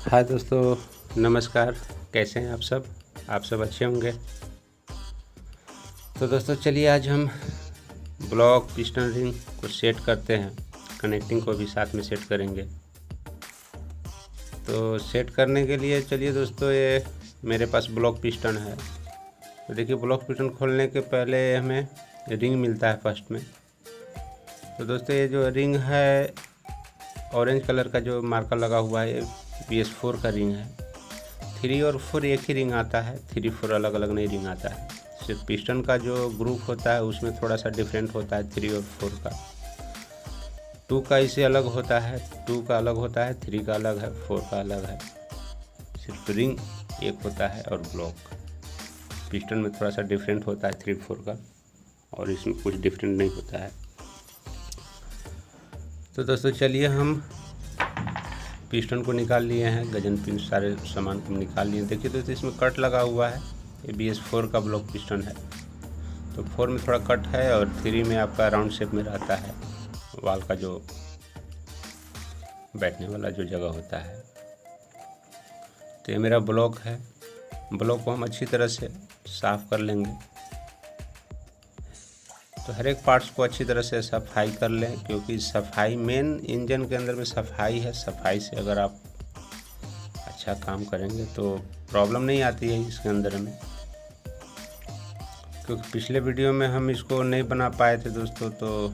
हाय दोस्तों, नमस्कार। कैसे हैं आप सब अच्छे होंगे। तो दोस्तों चलिए आज हम ब्लॉक पिस्टन रिंग को सेट करते हैं, कनेक्टिंग को भी साथ में सेट करेंगे। तो सेट करने के लिए चलिए दोस्तों, ये मेरे पास ब्लॉक पिस्टन है। तो देखिए, ब्लॉक पिस्टन खोलने के पहले हमें रिंग मिलता है फर्स्ट में। तो दोस्तों ये जो रिंग है, ऑरेंज कलर का जो मार्कर लगा हुआ है, ये PS4 का रिंग है। 3 और 4 एक ही रिंग आता है, 3 4 अलग अलग नहीं रिंग आता है। सिर्फ पिस्टन का जो ग्रुप होता है उसमें थोड़ा सा डिफरेंट होता है 3 और 4 का। 2 का इसे अलग होता है, 2 का अलग होता है, 3 का अलग है, 4 का अलग है। सिर्फ रिंग एक होता है और ब्लॉक पिस्टन में थोड़ा सा डिफरेंट होता है 3 4 का, और इसमें कुछ डिफरेंट नहीं होता है। तो दोस्तों चलिए, हम पिस्टन को निकाल लिए हैं, गजन पिन सारे सामान को निकाल लिए। देखिए दोस्तों, इसमें कट लगा हुआ है। ये BS4 का ब्लॉक पिस्टन है। तो 4 में थोड़ा कट है और 3 में आपका राउंड शेप में रहता है, वाल का जो बैठने वाला जो जगह होता है। तो ये मेरा ब्लॉक है। ब्लॉक को हम अच्छी तरह से साफ़ कर लेंगे। तो हर एक पार्ट्स को अच्छी तरह से सफाई कर लें, क्योंकि सफाई मेन इंजन के अंदर में सफाई है। सफाई से अगर आप अच्छा काम करेंगे तो प्रॉब्लम नहीं आती है इसके अंदर में। क्योंकि पिछले वीडियो में हम इसको नहीं बना पाए थे दोस्तों, तो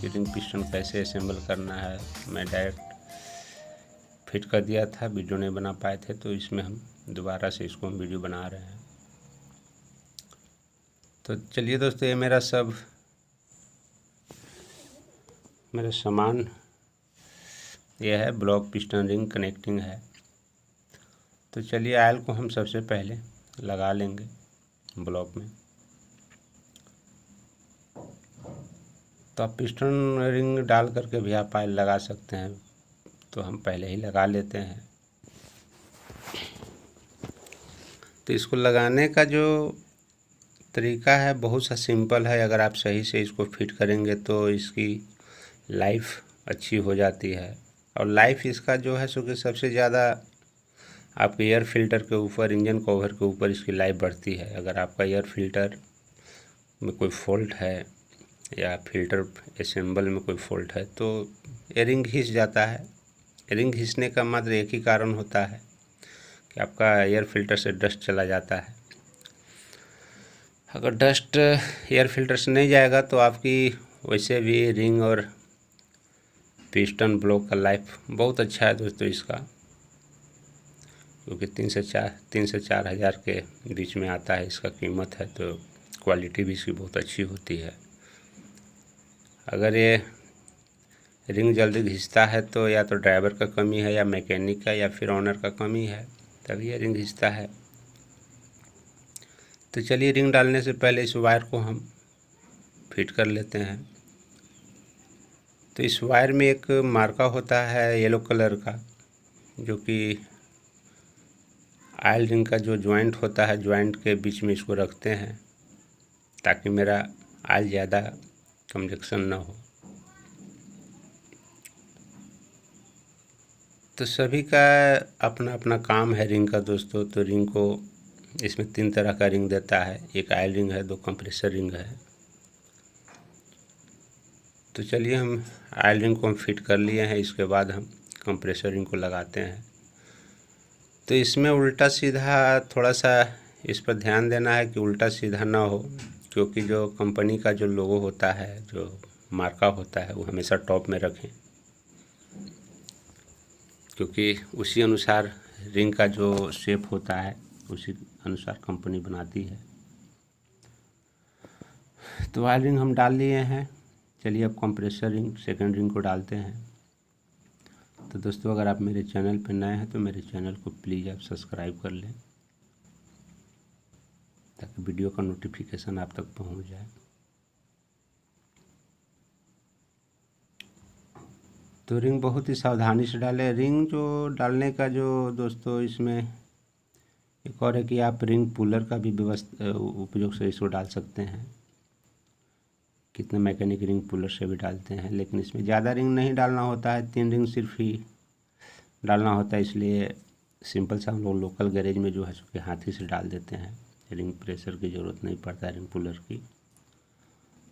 रिंग पिस्टन कैसे असेंबल करना है मैं डायरेक्ट फिट कर दिया था, वीडियो नहीं बना पाए थे। तो इसमें हम दोबारा से इसको हम वीडियो बना रहे हैं। तो चलिए दोस्तों, ये मेरा सामान ये है, ब्लॉक पिस्टन रिंग कनेक्टिंग है। तो चलिए आयल को हम सबसे पहले लगा लेंगे ब्लॉक में। तो आप पिस्टन रिंग डाल करके भी आप आयल लगा सकते हैं, तो हम पहले ही लगा लेते हैं। तो इसको लगाने का जो तरीका है बहुत सा सिंपल है। अगर आप सही से इसको फिट करेंगे तो इसकी लाइफ अच्छी हो जाती है। और लाइफ इसका जो है सो कि सबसे ज़्यादा आपके एयर फिल्टर के ऊपर, इंजन कवर के ऊपर इसकी लाइफ बढ़ती है। अगर आपका एयर फिल्टर में कोई फॉल्ट है या फिल्टर असेंबल में कोई फॉल्ट है तो रिंग घिस जाता है। रिंग घिसने का मात्र एक ही कारण होता है कि आपका एयर फिल्टर से डस्ट चला जाता है। अगर डस्ट एयर फिल्टर से नहीं जाएगा तो आपकी वैसे भी रिंग और पिस्टन ब्लॉक का लाइफ बहुत अच्छा है दोस्तों इसका, क्योंकि 3 से 4 हज़ार के बीच में आता है इसका कीमत है। तो क्वालिटी भी इसकी बहुत अच्छी होती है। अगर ये रिंग जल्दी घिसता है तो या तो ड्राइवर का कमी है, या मैकेनिक का, या फिर ऑनर का कमी है, तभी ये रिंग घिसता है। तो चलिए, रिंग डालने से पहले इस वायर को हम फिट कर लेते हैं। तो इस वायर में एक मार्का होता है येलो कलर का, जो कि आयल रिंग का जो जॉइंट होता है, जॉइंट के बीच में इसको रखते हैं ताकि मेरा आयल ज़्यादा कंजक्शन ना हो। तो सभी का अपना अपना काम है रिंग का दोस्तों। तो रिंग को इसमें 3 तरह का रिंग देता है। एक आयल रिंग है, 2 कंप्रेसर रिंग है। तो चलिए, हम आयल रिंग को हम फिट कर लिए हैं। इसके बाद हम कंप्रेसर रिंग को लगाते हैं। तो इसमें उल्टा सीधा थोड़ा सा इस पर ध्यान देना है कि उल्टा सीधा ना हो, क्योंकि जो कंपनी का जो लोगो होता है, जो मार्का होता है, वो हमेशा टॉप में रखें, क्योंकि उसी अनुसार रिंग का जो शेप होता है उसी अनुसार कंपनी बनाती है। तो आयल रिंग हम डाल लिए हैं। चलिए अब कंप्रेसर रिंग, सेकंड रिंग को डालते हैं। तो दोस्तों, अगर आप मेरे चैनल पर नए हैं तो मेरे चैनल को प्लीज़ आप सब्सक्राइब कर लें, ताकि वीडियो का नोटिफिकेशन आप तक पहुंच जाए। तो रिंग बहुत ही सावधानी से डालें। रिंग जो डालने का जो दोस्तों इसमें एक और है कि आप रिंग पुलर का भी उपयोग से इसको डाल सकते हैं। कितने मैकेनिक रिंग पुलर से भी डालते हैं, लेकिन इसमें ज़्यादा रिंग नहीं डालना होता है। 3 रिंग सिर्फ ही डालना होता है, इसलिए सिंपल सा हम लोग लोकल गैरेज में जो है सो कि हाथ ही से डाल देते हैं। रिंग प्रेशर की ज़रूरत नहीं पड़ता है रिंग पुलर की।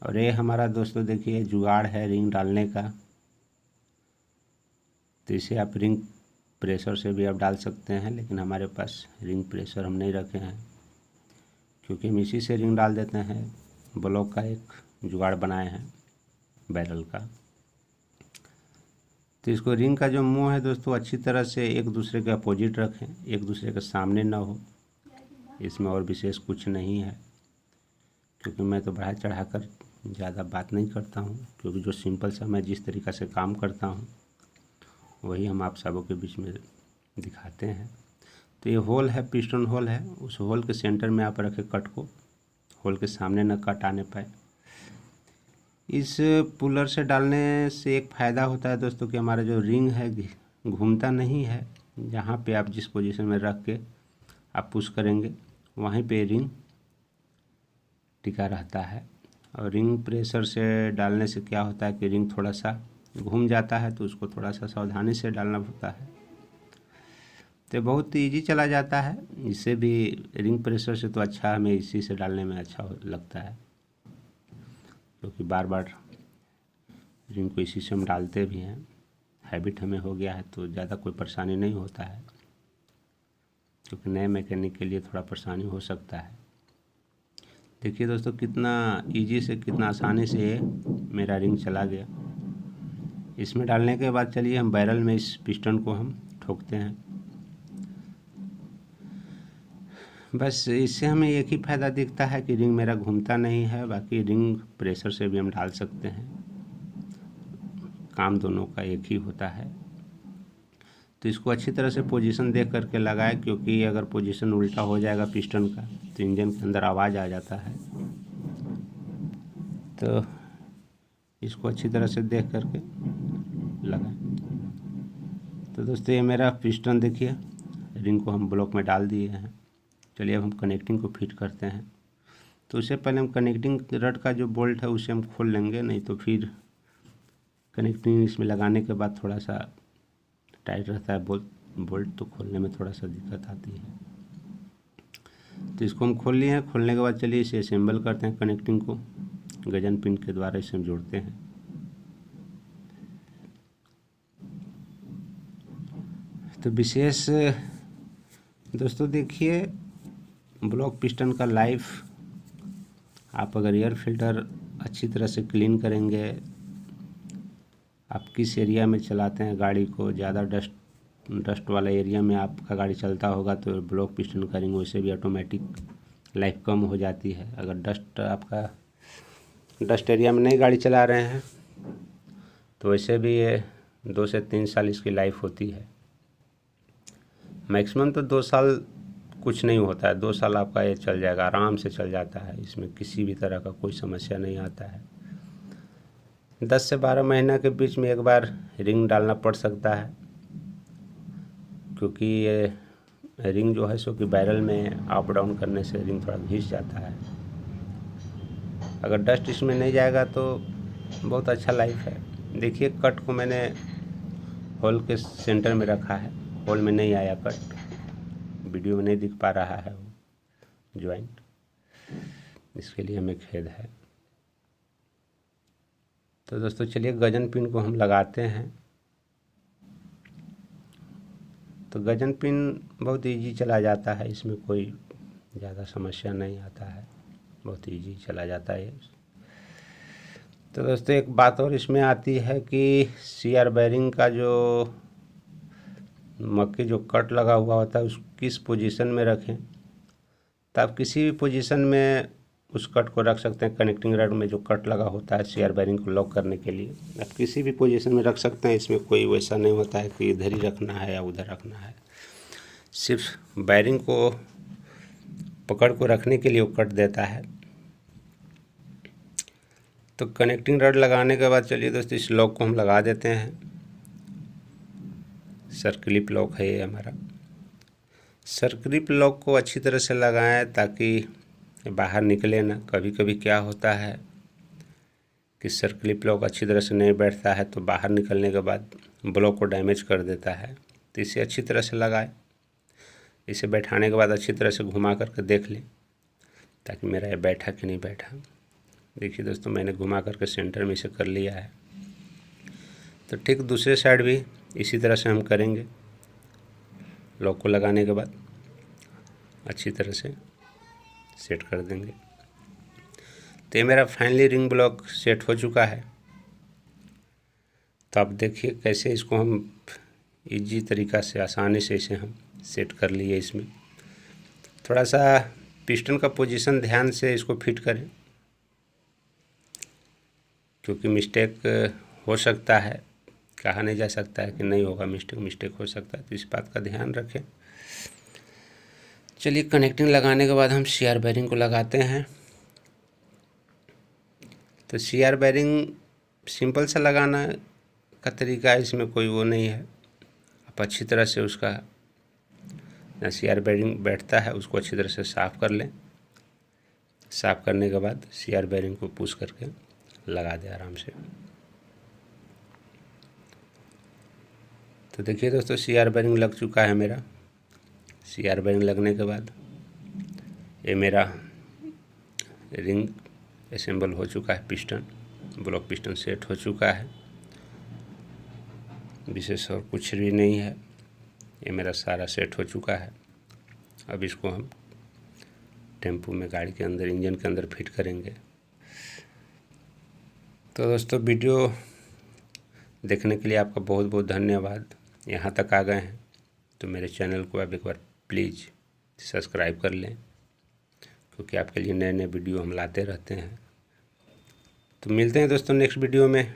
और ये हमारा दोस्तों देखिए जुगाड़ है रिंग डालने का। तो इसे आप रिंग प्रेशर से भी आप डाल सकते हैं, लेकिन हमारे पास रिंग प्रेशर हम नहीं रखे हैं, क्योंकि हम इसी से रिंग डाल देते हैं। ब्लॉक का एक जुगाड़ बनाए हैं बैरल का। तो इसको रिंग का जो मुंह है दोस्तों अच्छी तरह से एक दूसरे के अपोजिट रखें, एक दूसरे के सामने ना हो। इसमें और विशेष कुछ नहीं है, क्योंकि मैं तो बढ़ा चढ़ा कर ज़्यादा बात नहीं करता हूँ, क्योंकि जो सिंपल सा मैं जिस तरीक़ा से काम करता हूँ वही हम आप सबों के बीच में दिखाते हैं। तो ये होल है, पिस्टन होल है, उस होल के सेंटर में आप रखें कट को, होल के सामने न कट आने पाए। इस पुलर से डालने से एक फ़ायदा होता है दोस्तों कि हमारा जो रिंग है घूमता नहीं है। जहाँ पे आप जिस पोजीशन में रख के आप पुश करेंगे वहीं पे रिंग टिका रहता है। और रिंग प्रेशर से डालने से क्या होता है कि रिंग थोड़ा सा घूम जाता है, तो उसको थोड़ा सा सावधानी से डालना होता है। तो बहुत इजी चला जाता है। इससे भी रिंग प्रेशर से तो अच्छा हमें इसी से डालने में अच्छा लगता है, क्योंकि बार बार रिंग को इसी से हम डालते भी हैं, हैबिट हमें हो गया है, तो ज़्यादा कोई परेशानी नहीं होता है। क्योंकि नए मैकेनिक के लिए थोड़ा परेशानी हो सकता है। देखिए दोस्तों कितना इजी से, कितना आसानी से ये मेरा रिंग चला गया। इसमें डालने के बाद चलिए हम बैरल में इस पिस्टन को हम ठोकते हैं। बस इससे हमें एक ही फ़ायदा दिखता है कि रिंग मेरा घूमता नहीं है। बाकी रिंग प्रेशर से भी हम डाल सकते हैं, काम दोनों का एक ही होता है। तो इसको अच्छी तरह से पोजीशन देख करके लगाएं, क्योंकि अगर पोजीशन उल्टा हो जाएगा पिस्टन का तो इंजन के अंदर आवाज़ आ जाता है। तो इसको अच्छी तरह से देख करके लगाएं। तो दोस्तों ये मेरा पिस्टन देखिए, रिंग को हम ब्लॉक में डाल दिए हैं। चलिए अब हम कनेक्टिंग को फिट करते हैं। तो उससे पहले हम कनेक्टिंग रड का जो बोल्ट है उसे हम खोल लेंगे, नहीं तो फिर कनेक्टिंग इसमें लगाने के बाद थोड़ा सा टाइट रहता है बोल्ट, तो खोलने में थोड़ा सा दिक्कत आती है। तो इसको हम खोल लिए हैं। खोलने के बाद चलिए इसे असेंबल करते हैं। कनेक्टिंग को गजन पिन के द्वारा इसे हम जोड़ते हैं। तो विशेष दोस्तों देखिए ब्लॉक पिस्टन का लाइफ, आप अगर एयर फिल्टर अच्छी तरह से क्लीन करेंगे, आप किस एरिया में चलाते हैं गाड़ी को, ज़्यादा डस्ट वाला एरिया में आपका गाड़ी चलता होगा तो ब्लॉक पिस्टन का रिंग वैसे भी ऑटोमेटिक लाइफ कम हो जाती है। अगर डस्ट एरिया में नहीं गाड़ी चला रहे हैं तो वैसे भी ये 2 से 3 साल इसकी लाइफ होती है। मैक्सिमम तो 2 साल कुछ नहीं होता है, 2 साल आपका ये चल जाएगा, आराम से चल जाता है। इसमें किसी भी तरह का कोई समस्या नहीं आता है। 10 से 12 महीना के बीच में एक बार रिंग डालना पड़ सकता है, क्योंकि ये रिंग जो है सो कि बैरल में अप डाउन करने से रिंग थोड़ा घिस जाता है। अगर डस्ट इसमें नहीं जाएगा तो बहुत अच्छा लाइफ है। देखिए कट को मैंने होल के सेंटर में रखा है, होल में नहीं आया कट, वीडियो में नहीं दिख पा रहा है वो जॉइंट, इसके लिए हमें खेद है। तो दोस्तों चलिए गजन पिन को हम लगाते हैं। तो गजन पिन बहुत इजी चला जाता है, इसमें कोई ज़्यादा समस्या नहीं आता है, बहुत इजी चला जाता है। तो दोस्तों एक बात और इसमें आती है कि सीआर बेरिंग का जो मक्के जो कट लगा हुआ होता है उस किस पोजीशन में रखें। तो आप किसी भी पोजीशन में उस कट को रख सकते हैं। कनेक्टिंग रड में जो कट लगा होता है सीआर बेरिंग को लॉक करने के लिए, आप किसी भी पोजीशन में रख सकते हैं। इसमें कोई वैसा नहीं होता है कि इधर ही रखना है या उधर रखना है। सिर्फ बेरिंग को पकड़ को रखने के लिए वो कट देता है। तो कनेक्टिंग रड लगाने के बाद चलिए दोस्तों इस लॉक को हम लगा देते हैं। सर्किलिप लॉक है ये हमारा। सर्किलिप लॉक को अच्छी तरह से लगाएं ताकि बाहर निकले ना। कभी कभी क्या होता है कि सर्किलिप लॉक अच्छी तरह से नहीं बैठता है तो बाहर निकलने के बाद ब्लॉक को डैमेज कर देता है। तो इसे अच्छी तरह से लगाए। इसे बैठाने के बाद अच्छी तरह से घुमा करके देख लें ताकि मेरा ये बैठा कि नहीं बैठा। देखिए दोस्तों, मैंने घुमा करके सेंटर में इसे कर लिया है। तो ठीक दूसरे साइड भी इसी तरह से हम करेंगे। लॉक को लगाने के बाद अच्छी तरह से सेट कर देंगे। तो ये मेरा फाइनली रिंग ब्लॉक सेट हो चुका है। तो आप देखिए कैसे इसको हम इजी तरीक़ा से आसानी से इसे हम सेट कर लिए। इसमें थोड़ा सा पिस्टन का पोजीशन ध्यान से इसको फिट करें, क्योंकि मिस्टेक हो सकता है, कहा नहीं जा सकता है कि नहीं होगा, मिस्टेक हो सकता है, तो इस बात का ध्यान रखें। चलिए, कनेक्टिंग लगाने के बाद हम सीआर बेरिंग को लगाते हैं। तो सीआर बेरिंग सिंपल सा लगाना का तरीका है, इसमें कोई वो नहीं है। आप अच्छी तरह से उसका सीआर बेरिंग बैठता है उसको अच्छी तरह से साफ़ कर लें। साफ़ करने के बाद सीआर बेरिंग को पुश करके लगा दें आराम से। तो देखिए दोस्तों, सीआर बेरिंग लग चुका है मेरा। सीआर बेरिंग लगने के बाद ये मेरा रिंग असेंबल हो चुका है। पिस्टन ब्लॉक पिस्टन सेट हो चुका है। विशेष और कुछ भी नहीं है, ये मेरा सारा सेट हो चुका है। अब इसको हम टेम्पो में, गाड़ी के अंदर, इंजन के अंदर फिट करेंगे। तो दोस्तों, वीडियो देखने के लिए आपका बहुत बहुत धन्यवाद। यहाँ तक आ गए हैं तो मेरे चैनल को आप एक बार प्लीज़ सब्सक्राइब कर लें, क्योंकि आपके लिए नए नए वीडियो हम लाते रहते हैं। तो मिलते हैं दोस्तों नेक्स्ट वीडियो में।